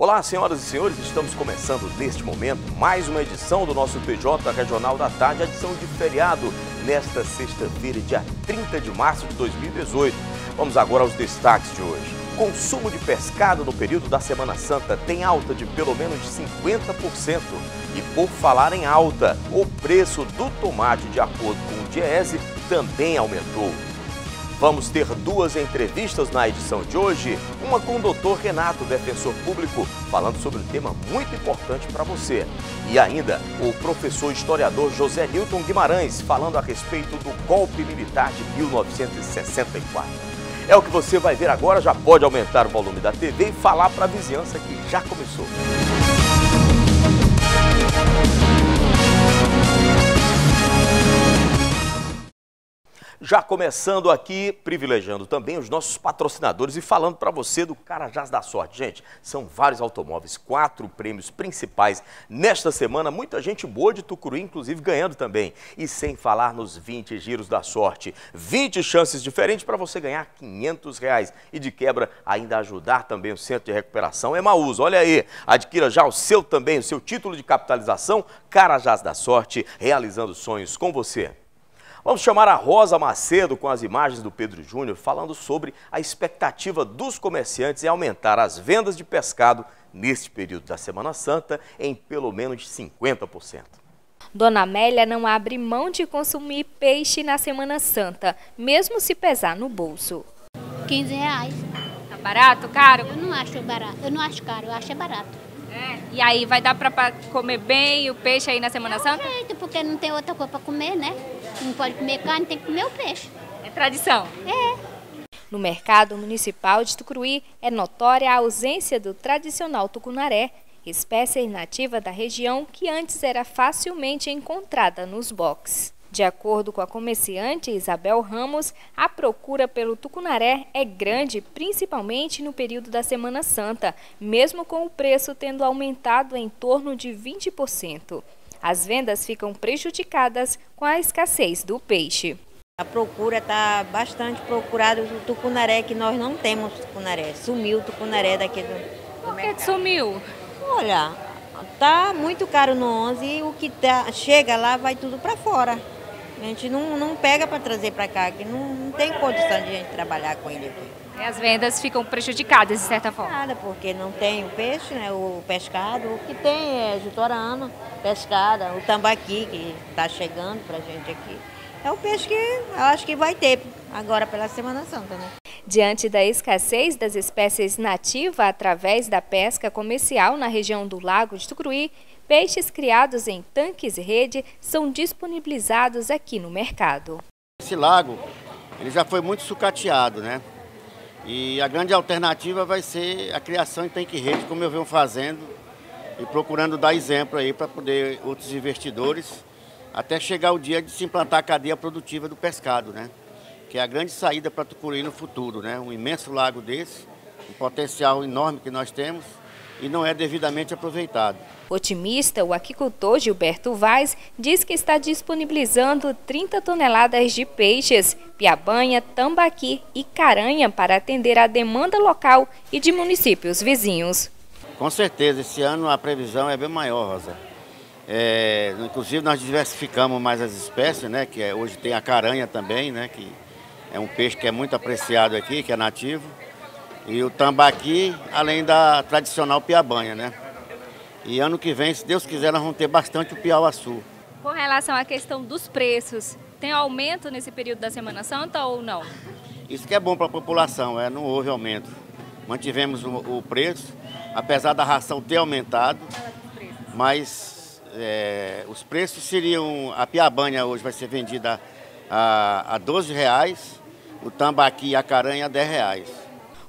Olá, senhoras e senhores, estamos começando neste momento mais uma edição do nosso PJ Regional da Tarde, a edição de feriado, nesta sexta-feira, dia 30 de março de 2018. Vamos agora aos destaques de hoje. Consumo de pescado no período da Semana Santa tem alta de pelo menos 50%. E por falar em alta, o preço do tomate, de acordo com o Diese, também aumentou. Vamos ter duas entrevistas na edição de hoje, uma com o Dr. Renato, defensor público, falando sobre um tema muito importante para você. E ainda o professor historiador José Nilton Guimarães, falando a respeito do golpe militar de 1964. É o que você vai ver agora, já pode aumentar o volume da TV e falar para a vizinhança que já começou. Já começando aqui, privilegiando também os nossos patrocinadores e falando para você do Carajás da Sorte. Gente, são vários automóveis, 4 prêmios principais nesta semana, muita gente boa de Tucuruí, inclusive ganhando também. E sem falar nos 20 giros da sorte, 20 chances diferentes para você ganhar R$500 e de quebra ainda ajudar também o Centro de Recuperação Emaús. Olha aí, adquira já o seu também, o seu título de capitalização, Carajás da Sorte, realizando sonhos com você. Vamos chamar a Rosa Macedo com as imagens do Pedro Júnior, falando sobre a expectativa dos comerciantes em aumentar as vendas de pescado neste período da Semana Santa em pelo menos 50%. Dona Amélia não abre mão de consumir peixe na Semana Santa, mesmo se pesar no bolso. R$15. Tá barato, caro? Eu não acho barato, eu não acho caro, eu acho barato. E aí, vai dar para comer bem o peixe aí na Semana Santa? Jeito, porque não tem outra coisa para comer, né? Não pode comer carne, tem que comer o peixe. É tradição? É. No mercado municipal de Tucuruí é notória a ausência do tradicional tucunaré, espécie nativa da região que antes era facilmente encontrada nos boxes. De acordo com a comerciante Isabel Ramos, a procura pelo tucunaré é grande, principalmente no período da Semana Santa, mesmo com o preço tendo aumentado em torno de 20%. As vendas ficam prejudicadas com a escassez do peixe. A procura está bastante procurada do tucunaré, que nós não temos tucunaré. Sumiu o tucunaré daqui do Por mercado. que sumiu? Olha, tá muito caro no 11 e o que chega lá vai tudo para fora. A gente não pega para trazer para cá, que não tem condição de a gente trabalhar com ele aqui. As vendas ficam prejudicadas, de certa forma. Nada, porque não tem o peixe, né, o pescado. O que tem é jutorana, pescada, o tambaqui que está chegando para a gente aqui. É o peixe que eu acho que vai ter agora pela Semana Santa, né? Diante da escassez das espécies nativas através da pesca comercial na região do Lago de Tucuruí, peixes criados em tanques e rede são disponibilizados aqui no mercado. Esse lago ele já foi muito sucateado, né? E a grande alternativa vai ser a criação em tanque e rede, como eu venho fazendo e procurando dar exemplo aí para poder outros investidores, até chegar o dia de se implantar a cadeia produtiva do pescado, né? Que é a grande saída para Tucuruí no futuro, né? Um imenso lago desse, um potencial enorme que nós temos e não é devidamente aproveitado. Otimista, o aquicultor Gilberto Vaz diz que está disponibilizando 30 toneladas de peixes, piabanha, tambaqui e caranha para atender a demanda local e de municípios vizinhos. Com certeza, esse ano a previsão é bem maior, Rosa. Inclusive nós diversificamos mais as espécies, né? Que hoje tem a caranha também, né? Que é um peixe que é muito apreciado aqui, que é nativo. E o tambaqui, além da tradicional piabanha, né? E ano que vem, se Deus quiser, nós vamos ter bastante o piauaçu. Com relação à questão dos preços, tem aumento nesse período da Semana Santa ou não? Isso que é bom para a população, não houve aumento. Mantivemos o preço, apesar da ração ter aumentado, mas os preços seriam... A piabanha hoje vai ser vendida a R$12, o tambaqui e a caranha a R$10.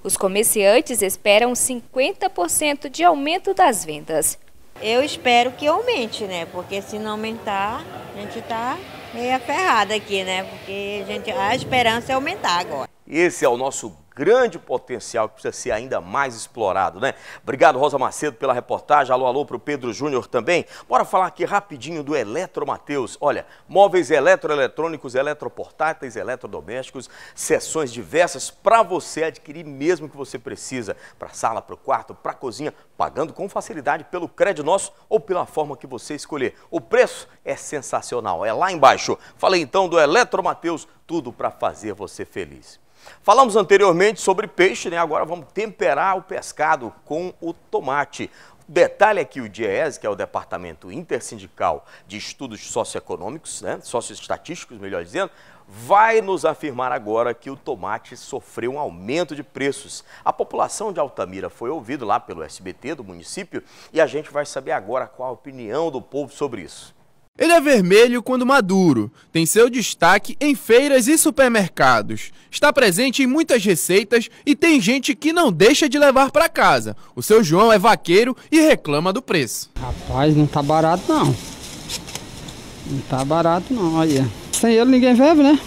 Os comerciantes esperam 50% de aumento das vendas. Eu espero que aumente, né? Porque se não aumentar, a gente está meio aferrada aqui, né? Porque a esperança é aumentar agora. Esse é o nosso grande potencial que precisa ser ainda mais explorado, né? Obrigado, Rosa Macedo, pela reportagem. Alô, alô para o Pedro Júnior também. Bora falar aqui rapidinho do Eletromateus. Olha, móveis eletroeletrônicos, eletroportáteis, eletrodomésticos, seções diversas para você adquirir mesmo que você precisa. Para sala, para o quarto, para a cozinha, pagando com facilidade pelo Crédito Nosso ou pela forma que você escolher. O preço é sensacional, é lá embaixo. Falei então do Eletromateus, tudo para fazer você feliz. Falamos anteriormente sobre peixe, né? Agora vamos temperar o pescado com o tomate. Detalhe aqui, o DIEESE, que é o Departamento Intersindical de Estudos Socioeconômicos, né? Socioestatísticos, melhor dizendo, vai nos afirmar agora que o tomate sofreu um aumento de preços. A população de Altamira foi ouvida lá pelo SBT do município e a gente vai saber agora qual a opinião do povo sobre isso. Ele é vermelho quando maduro, tem seu destaque em feiras e supermercados. Está presente em muitas receitas e tem gente que não deixa de levar para casa. O seu João é vaqueiro e reclama do preço. Rapaz, não tá barato não. Não tá barato não, olha. Sem ele ninguém vive, né?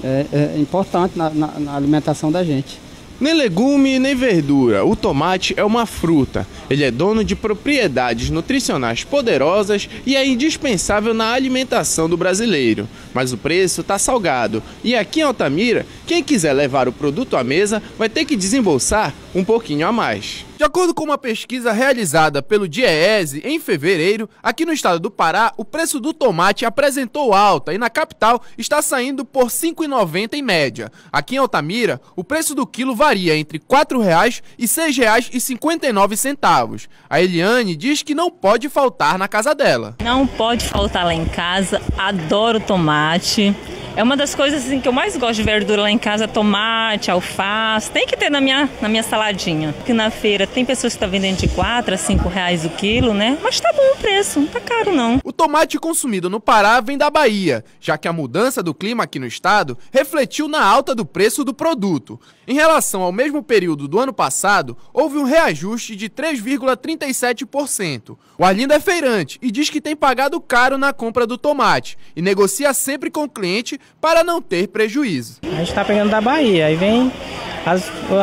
É importante na alimentação da gente. Nem legume, nem verdura, o tomate é uma fruta. Ele é dono de propriedades nutricionais poderosas e é indispensável na alimentação do brasileiro. Mas o preço está salgado e aqui em Altamira, quem quiser levar o produto à mesa vai ter que desembolsar um pouquinho a mais. De acordo com uma pesquisa realizada pelo DIEESE em fevereiro, aqui no estado do Pará, o preço do tomate apresentou alta e na capital está saindo por R$ 5,90 em média. Aqui em Altamira, o preço do quilo varia entre R$ 4,00 e R$ 6,59. A Eliane diz que não pode faltar na casa dela. Não pode faltar lá em casa, adoro tomate. É uma das coisas assim, que eu mais gosto de verdura lá em casa, tomate, alface, tem que ter na minha saladinha. Aqui na feira tem pessoas que estão vendendo de R$ 4 a R$ 5,00 o quilo, né? Mas tá bom o preço, não tá caro não. O tomate consumido no Pará vem da Bahia, já que a mudança do clima aqui no estado refletiu na alta do preço do produto. Em relação ao mesmo período do ano passado, houve um reajuste de 3,37%. O Arlindo é feirante e diz que tem pagado caro na compra do tomate e negocia sempre com o cliente para não ter prejuízo. A gente está pegando da Bahia, aí vem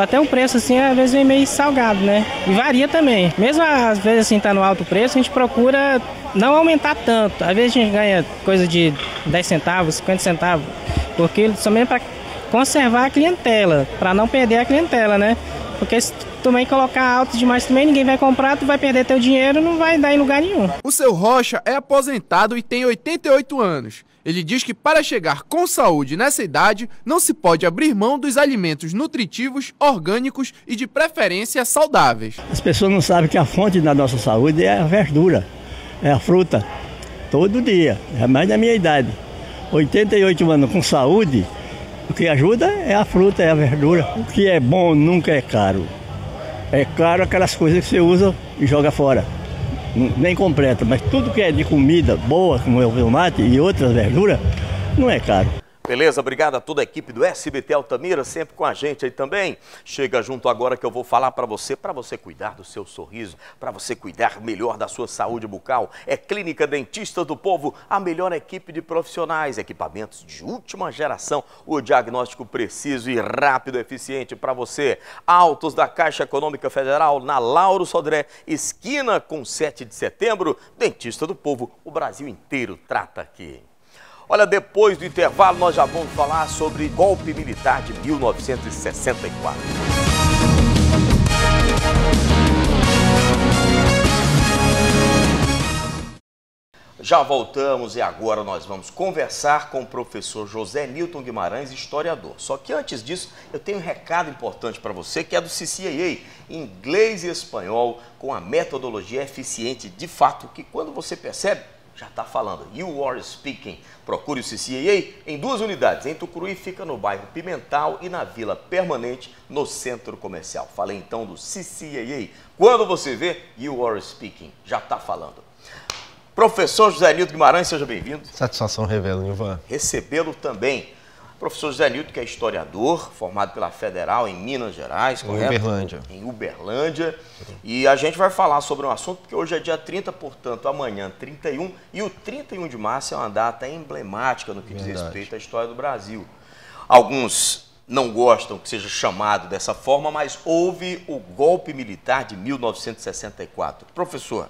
até o preço assim, às vezes vem meio salgado, né? E varia também. Mesmo às vezes assim tá no alto preço, a gente procura não aumentar tanto. Às vezes a gente ganha coisa de 10 centavos, 50 centavos, porque somente para conservar a clientela, para não perder a clientela, né? Porque se também colocar alto demais também, ninguém vai comprar, tu vai perder teu dinheiro, não vai dar em lugar nenhum. O seu Rocha é aposentado e tem 88 anos. Ele diz que para chegar com saúde nessa idade, não se pode abrir mão dos alimentos nutritivos, orgânicos e de preferência saudáveis. As pessoas não sabem que a fonte da nossa saúde é a verdura, é a fruta, todo dia, é mais da minha idade. 88 anos com saúde, o que ajuda é a fruta, é a verdura. O que é bom nunca é caro. É caro aquelas coisas que você usa e joga fora. Nem completa, mas tudo que é de comida boa, como é o tomate e outras verduras, não é caro. Beleza, obrigado a toda a equipe do SBT Altamira, sempre com a gente aí também. Chega junto agora que eu vou falar para você cuidar do seu sorriso, para você cuidar melhor da sua saúde bucal. É Clínica Dentista do Povo, a melhor equipe de profissionais, equipamentos de última geração, o diagnóstico preciso e rápido, eficiente para você. Autos da Caixa Econômica Federal, na Lauro Sodré, esquina com 7 de setembro. Dentista do Povo, o Brasil inteiro trata aqui. Olha, depois do intervalo nós já vamos falar sobre golpe militar de 1964. Já voltamos e agora nós vamos conversar com o professor José Nilton Guimarães, historiador. Só que antes disso, eu tenho um recado importante para você, que é do CCAA, inglês e espanhol, com a metodologia eficiente de fato, que quando você percebe, já está falando. You are speaking. Procure o CCAA em 2 unidades. Em Tucuruí fica no bairro Pimental e na Vila Permanente, no Centro Comercial. Falei então do CCAA. Quando você vê, you are speaking. Já está falando. Professor José Nilton Guimarães, seja bem-vindo. Satisfação revela, Nilvan. Recebê-lo também. Professor José Nilton, que é historiador, formado pela Federal em Minas Gerais, correto? Uberlândia. Em Uberlândia. E a gente vai falar sobre um assunto, porque hoje é dia 30, portanto, amanhã 31, e o 31 de março é uma data emblemática no que diz respeito à história do Brasil. Alguns não gostam que seja chamado dessa forma, mas houve o golpe militar de 1964. Professor,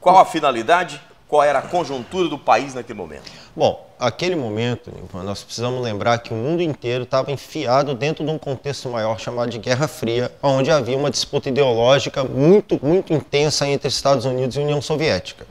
qual a finalidade, qual era a conjuntura do país naquele momento? Bom, aquele momento, nós precisamos lembrar que o mundo inteiro estava enfiado dentro de um contexto maior chamado de Guerra Fria, onde havia uma disputa ideológica muito intensa entre Estados Unidos e União Soviética.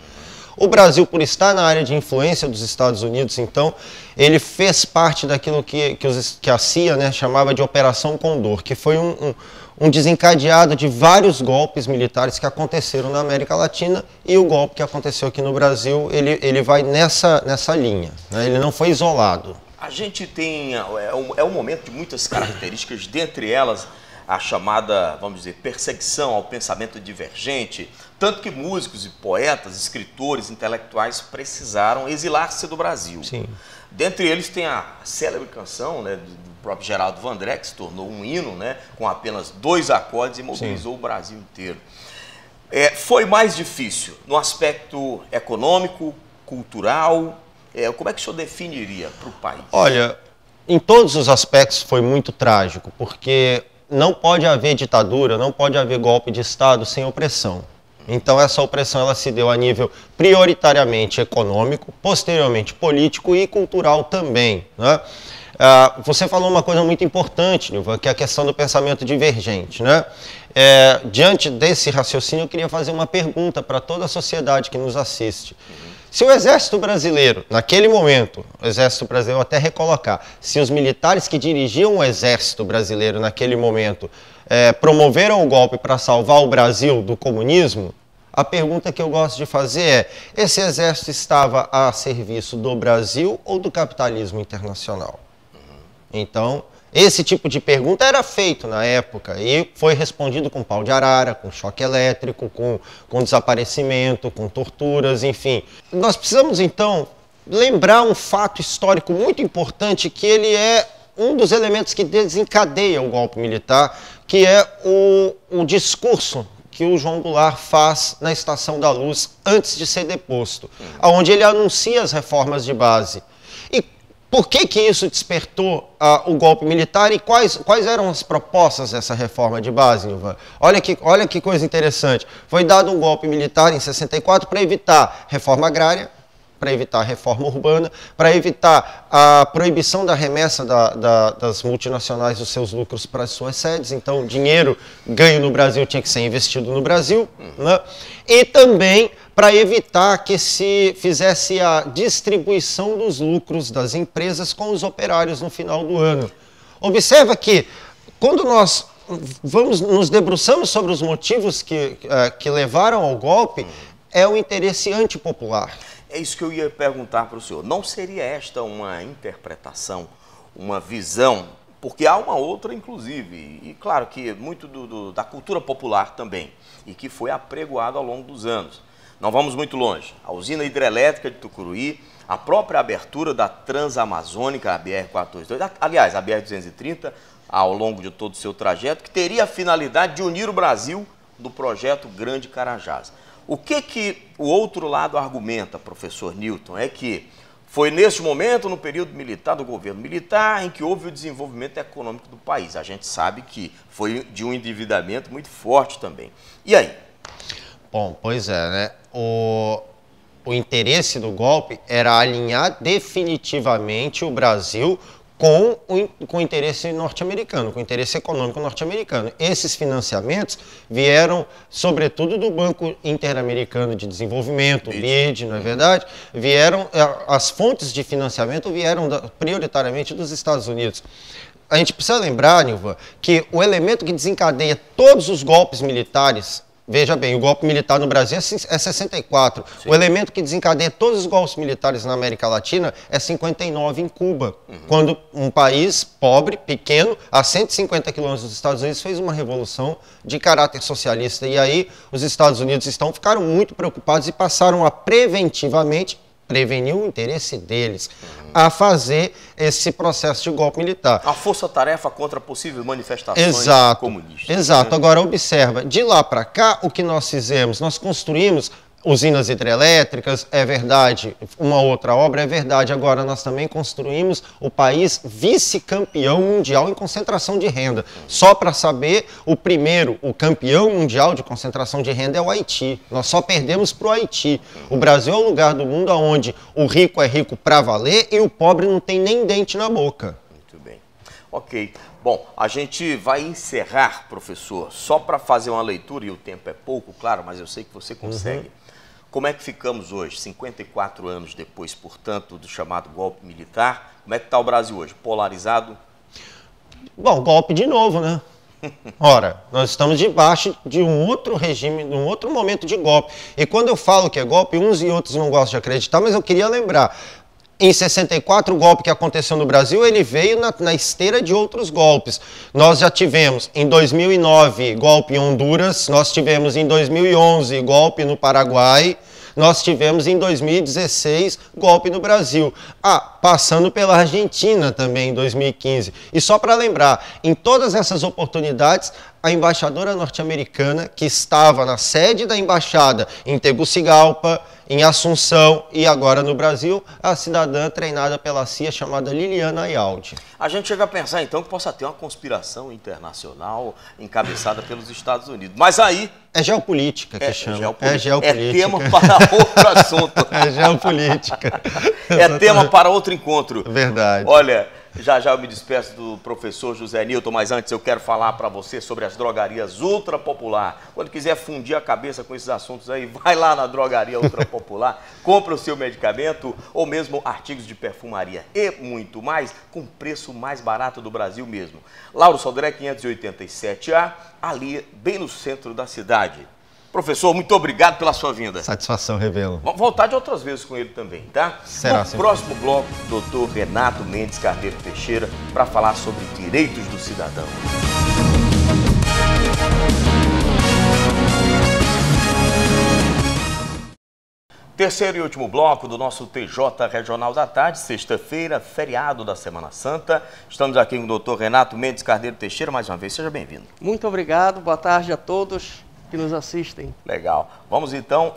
O Brasil, por estar na área de influência dos Estados Unidos, então, ele fez parte daquilo que a CIA, né, chamava de Operação Condor, que foi um desencadeado de vários golpes militares que aconteceram na América Latina, e o golpe que aconteceu aqui no Brasil, ele vai nessa linha, né? Ele não foi isolado. A gente tem, é um momento de muitas características, dentre elas a chamada, vamos dizer, perseguição ao pensamento divergente, tanto que músicos e poetas, escritores, intelectuais precisaram exilar-se do Brasil. Sim. Dentre eles tem a célebre canção, né, do próprio Geraldo Vandré, que se tornou um hino, né, com apenas 2 acordes e mobilizou Sim. o Brasil inteiro. Foi mais difícil no aspecto econômico, cultural, como é que o senhor definiria para o país? Olha, em todos os aspectos foi muito trágico, porque não pode haver ditadura, não pode haver golpe de Estado sem opressão. Então essa opressão ela se deu a nível prioritariamente econômico, posteriormente político e cultural também, né? Você falou uma coisa muito importante, Nilva, que é a questão do pensamento divergente, né? Diante desse raciocínio, eu queria fazer uma pergunta para toda a sociedade que nos assiste. Se o Exército Brasileiro, naquele momento, o Exército Brasileiro, vou até recolocar, se os militares que dirigiam o Exército Brasileiro naquele momento promoveram o golpe para salvar o Brasil do comunismo, a pergunta que eu gosto de fazer é: esse exército estava a serviço do Brasil ou do capitalismo internacional? Então, esse tipo de pergunta era feito na época e foi respondido com pau de arara, com choque elétrico, com desaparecimento, com torturas, enfim. Nós precisamos, então, lembrar um fato histórico muito importante, que ele é um dos elementos que desencadeia o golpe militar, que é o discurso que o João Goulart faz na Estação da Luz antes de ser deposto, onde ele anuncia as reformas de base. E por que isso despertou o golpe militar e quais eram as propostas dessa reforma de base, Nilva? Olha que coisa interessante. Foi dado um golpe militar em 64 para evitar reforma agrária, para evitar a reforma urbana, para evitar a proibição da remessa das multinacionais dos seus lucros para as suas sedes. Então, dinheiro ganho no Brasil tinha que ser investido no Brasil, né? E também para evitar que se fizesse a distribuição dos lucros das empresas com os operários no final do ano. Observa que, quando nós nos debruçamos sobre os motivos que levaram ao golpe, é o interesse antipopular. É isso que eu ia perguntar para o senhor. Não seria esta uma interpretação, uma visão? Porque há uma outra, inclusive, e claro que muito da cultura popular também, e que foi apregoado ao longo dos anos. Não vamos muito longe. A usina hidrelétrica de Tucuruí, a própria abertura da Transamazônica, a BR-422, aliás, a BR-230, ao longo de todo o seu trajeto, que teria a finalidade de unir o Brasil do projeto Grande Carajás. O que o outro lado argumenta, professor Newton, é que foi neste momento, no período militar, do governo militar, em que houve o desenvolvimento econômico do país. A gente sabe que foi de um endividamento muito forte também. E aí? Bom, pois é, né? O interesse do golpe era alinhar definitivamente o Brasil com o interesse norte-americano, com o interesse econômico norte-americano. Esses financiamentos vieram, sobretudo, do Banco Interamericano de Desenvolvimento, o BID, não é verdade? As fontes de financiamento vieram prioritariamente dos Estados Unidos. A gente precisa lembrar, Nilva, que o elemento que desencadeia todos os golpes militares, veja bem, o golpe militar no Brasil é 64. Sim. O elemento que desencadeia todos os golpes militares na América Latina é 59 em Cuba, quando um país pobre, pequeno, a 150 quilômetros dos Estados Unidos, fez uma revolução de caráter socialista. E aí os Estados Unidos ficaram muito preocupados e passaram a preventivamente prevenir o interesse deles a fazer esse processo de golpe militar. A força-tarefa contra possíveis manifestações comunistas. Exato. Agora, observa, de lá para cá, o que nós fizemos? Nós construímos usinas hidrelétricas, é verdade, uma outra obra, é verdade. Agora, nós também construímos o país vice-campeão mundial em concentração de renda. Só para saber, o campeão mundial de concentração de renda é o Haiti. Nós só perdemos para o Haiti. O Brasil é o lugar do mundo onde o rico é rico para valer e o pobre não tem nem dente na boca. Muito bem. Ok. Bom, a gente vai encerrar, professor, só para fazer uma leitura, e o tempo é pouco, claro, mas eu sei que você consegue. Como é que ficamos hoje, 54 anos depois, portanto, do chamado golpe militar? Como é que está o Brasil hoje? Polarizado? Bom, golpe de novo, né? Ora, nós estamos debaixo de um outro regime, de um outro momento de golpe. E quando eu falo que é golpe, uns e outros não gostam de acreditar, mas eu queria lembrar. Em 64, o golpe que aconteceu no Brasil, ele veio na esteira de outros golpes. Nós já tivemos, em 2009, golpe em Honduras, nós tivemos em 2011, golpe no Paraguai, nós tivemos em 2016, golpe no Brasil. Passando pela Argentina também em 2015. E só para lembrar, em todas essas oportunidades, a embaixadora norte-americana, que estava na sede da embaixada em Tegucigalpa, em Assunção e agora no Brasil, a cidadã treinada pela CIA chamada Liliana Ayaldi. A gente chega a pensar então que possa ter uma conspiração internacional encabeçada pelos Estados Unidos. Mas aí... É geopolítica que chama. É geopolítica. É tema para outro assunto. É geopolítica. É tema para outro encontro. Verdade. Olha, já eu me despeço do professor José Nilton, mas antes eu quero falar para você sobre as drogarias Ultra Popular. Quando quiser fundir a cabeça com esses assuntos aí, vai lá na drogaria Ultra Popular, compra o seu medicamento ou mesmo artigos de perfumaria e muito mais, com preço mais barato do Brasil mesmo. Lauro Sodré 587A, ali bem no centro da cidade. Professor, muito obrigado pela sua vinda. Satisfação, Revelo. Vamos voltar de outras vezes com ele também, tá? Será? No próximo bloco, doutor Renato Mendes Carneiro Teixeira, para falar sobre direitos do cidadão. Terceiro e último bloco do nosso TJ Regional da Tarde, sexta-feira, feriado da Semana Santa. Estamos aqui com o doutor Renato Mendes Carneiro Teixeira, mais uma vez, seja bem-vindo. Muito obrigado, boa tarde a todos que nos assistem. Legal. Vamos então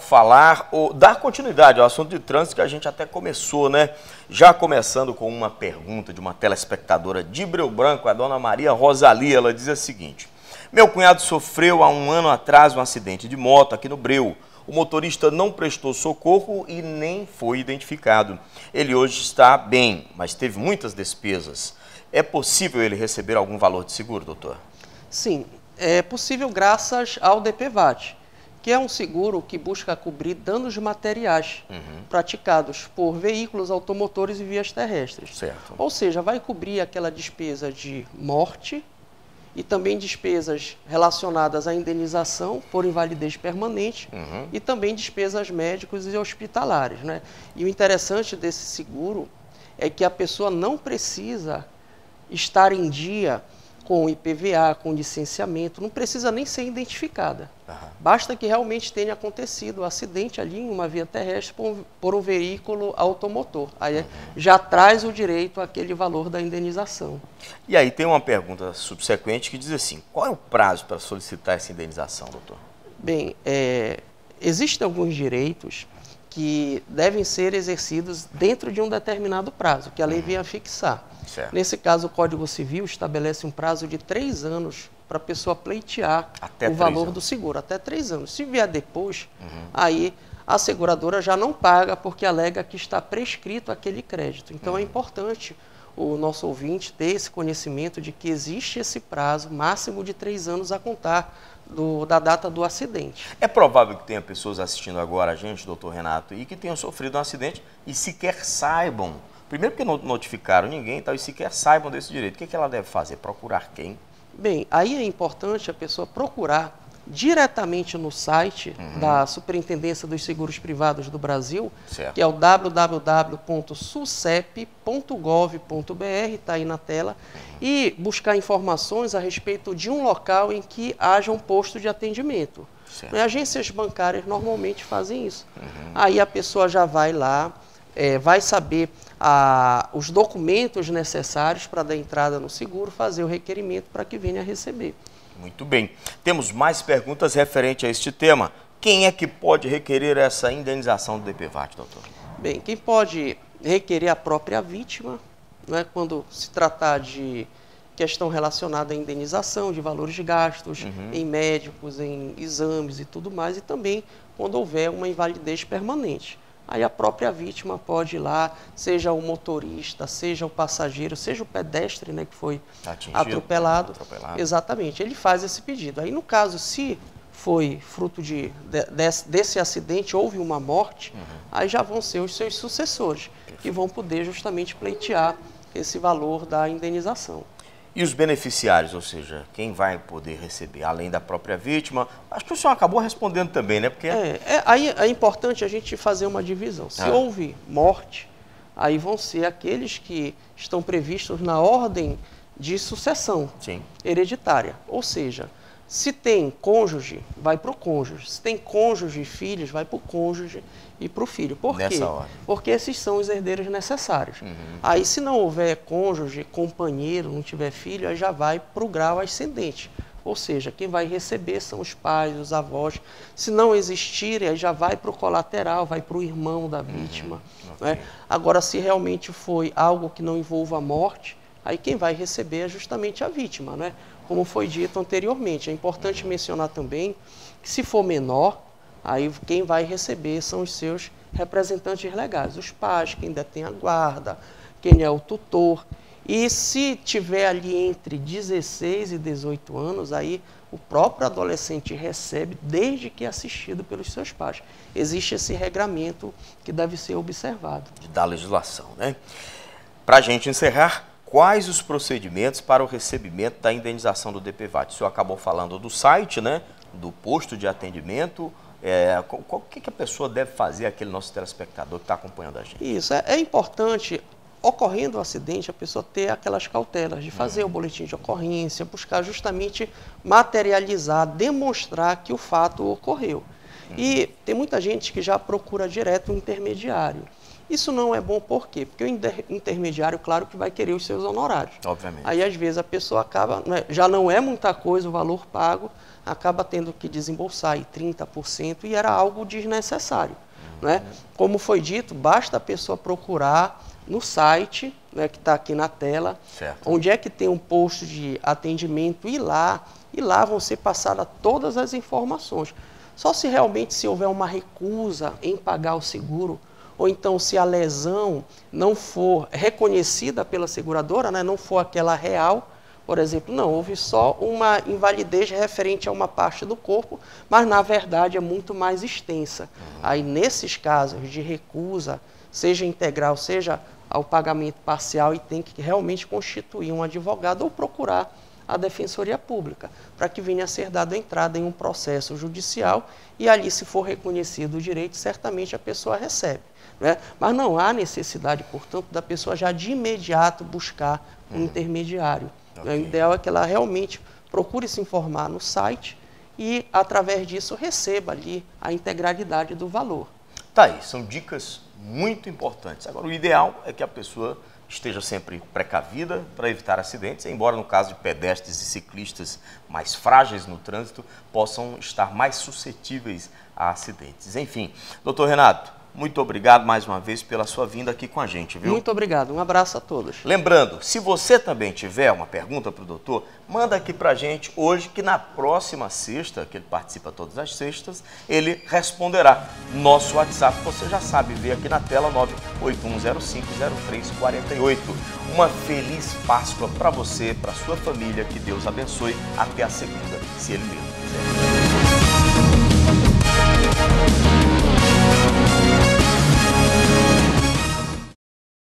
dar continuidade ao assunto de trânsito que a gente até começou, né? Já começando com uma pergunta de uma telespectadora de Breu Branco, a dona Maria Rosalia, ela diz o seguinte: meu cunhado sofreu há um ano atrás um acidente de moto aqui no Breu. O motorista não prestou socorro e nem foi identificado. Ele hoje está bem, mas teve muitas despesas. É possível ele receber algum valor de seguro, doutor? Sim, é possível graças ao DPVAT, que é um seguro que busca cobrir danos materiais praticados por veículos automotores e vias terrestres. Certo. Ou seja, vai cobrir aquela despesa de morte e também despesas relacionadas à indenização por invalidez permanente e também despesas médicas e hospitalares, né? E o interessante desse seguro é que a pessoa não precisa estar em dia com IPVA, com licenciamento, não precisa nem ser identificada. Basta que realmente tenha acontecido um acidente ali em uma via terrestre por um veículo automotor. Aí já traz o direito àquele valor da indenização. E aí tem uma pergunta subsequente que diz assim: qual é o prazo para solicitar essa indenização, doutor? Bem, existem alguns direitos que devem ser exercidos dentro de um determinado prazo, que a lei vem a fixar. Certo. Nesse caso, o Código Civil estabelece um prazo de 3 anos para a pessoa pleitear o valor do seguro, até 3 anos. Se vier depois, aí a seguradora já não paga porque alega que está prescrito aquele crédito. Então é importante o nosso ouvinte ter esse conhecimento de que existe esse prazo máximo de 3 anos a contar da data do acidente. É provável que tenha pessoas assistindo agora a gente, doutor Renato, e que tenham sofrido um acidente e sequer saibam. Primeiro porque não notificaram ninguém e sequer saibam desse direito. O que ela deve fazer? Procurar quem? Bem, aí é importante a pessoa procurar diretamente no site da Superintendência dos Seguros Privados do Brasil, que é o www.sucep.gov.br, está aí na tela, e buscar informações a respeito de um local em que haja um posto de atendimento. Agências bancárias normalmente fazem isso. Aí a pessoa já vai lá, vai saber os documentos necessários para dar entrada no seguro, fazer o requerimento para que venha a receber. Muito bem. Temos mais perguntas referentes a este tema. Quem é que pode requerer essa indenização do DPVAT, doutor? Bem, quem pode requerer a própria vítima, né, quando se tratar de questão relacionada à indenização de valores de gastos em médicos, em exames e tudo mais, e também quando houver uma invalidez permanente. Aí a própria vítima pode ir lá, seja o motorista, seja o passageiro, seja o pedestre, né, que foi atropelado. Exatamente, ele faz esse pedido. Aí no caso, se foi fruto desse acidente, houve uma morte, aí já vão ser os seus sucessores, que vão poder justamente pleitear esse valor da indenização. E os beneficiários, ou seja, quem vai poder receber, além da própria vítima? Acho que o senhor acabou respondendo também, né? Porque aí é importante a gente fazer uma divisão. Se houve morte, aí vão ser aqueles que estão previstos na ordem de sucessão hereditária. Ou seja, se tem cônjuge, vai para o cônjuge. Se tem cônjuge e filhos, vai para o cônjuge e para o filho. Por quê? Porque esses são os herdeiros necessários. Aí, se não houver cônjuge, companheiro, não tiver filho, aí já vai para o grau ascendente. Ou seja, quem vai receber são os pais, os avós. Se não existirem, aí já vai para o colateral, vai para o irmão da vítima. Né? Agora, se realmente foi algo que não envolva a morte, aí quem vai receber é justamente a vítima, né? Como foi dito anteriormente. É importante mencionar também que, se for menor, aí quem vai receber são os seus representantes legais, os pais, quem detém a guarda, quem é o tutor. E se tiver ali entre 16 e 18 anos, aí o próprio adolescente recebe desde que é assistido pelos seus pais. Existe esse regramento que deve ser observado. Da legislação, né? Para a gente encerrar, quais os procedimentos para o recebimento da indenização do DPVAT? O senhor acabou falando do site, né? Do posto de atendimento. O que a pessoa deve fazer, aquele nosso telespectador que está acompanhando a gente? Isso, é importante, ocorrendo o acidente, a pessoa ter aquelas cautelas de fazer o boletim de ocorrência, buscar justamente materializar, demonstrar que o fato ocorreu. E tem muita gente que já procura direto um intermediário. Isso não é bom por quê? Porque o intermediário, claro que vai querer os seus honorários. Obviamente. Aí, às vezes, a pessoa acaba, já não é muita coisa o valor pago, acaba tendo que desembolsar aí 30% e era algo desnecessário. Né? Como foi dito, basta a pessoa procurar no site, né, que está aqui na tela, onde é que tem um posto de atendimento, e lá vão ser passadas todas as informações. Só se realmente se houver uma recusa em pagar o seguro, ou então se a lesão não for reconhecida pela seguradora, né, não for aquela real, por exemplo, não, houve só uma invalidez referente a uma parte do corpo, mas na verdade é muito mais extensa. Aí nesses casos de recusa, seja integral, seja ao pagamento parcial, e tem que realmente constituir um advogado ou procurar a Defensoria Pública, para que venha a ser dada entrada em um processo judicial e ali, se for reconhecido o direito, certamente a pessoa recebe. Né? Mas não há necessidade, portanto, da pessoa já de imediato buscar um intermediário. O ideal é que ela realmente procure se informar no site e, através disso, receba ali a integralidade do valor. Tá aí, são dicas muito importantes. Agora, o ideal é que a pessoa esteja sempre precavida para evitar acidentes, embora no caso de pedestres e ciclistas mais frágeis no trânsito, possam estar mais suscetíveis a acidentes. Enfim, doutor Renato, muito obrigado mais uma vez pela sua vinda aqui com a gente, viu? Muito obrigado, um abraço a todos. Lembrando, se você também tiver uma pergunta para o doutor, manda aqui para a gente hoje, que na próxima sexta, que ele participa todas as sextas, ele responderá. Nosso WhatsApp, você já sabe, vê aqui na tela, 981050348. Uma feliz Páscoa para você, para sua família, que Deus abençoe. Até a segunda, se Ele mesmo quiser.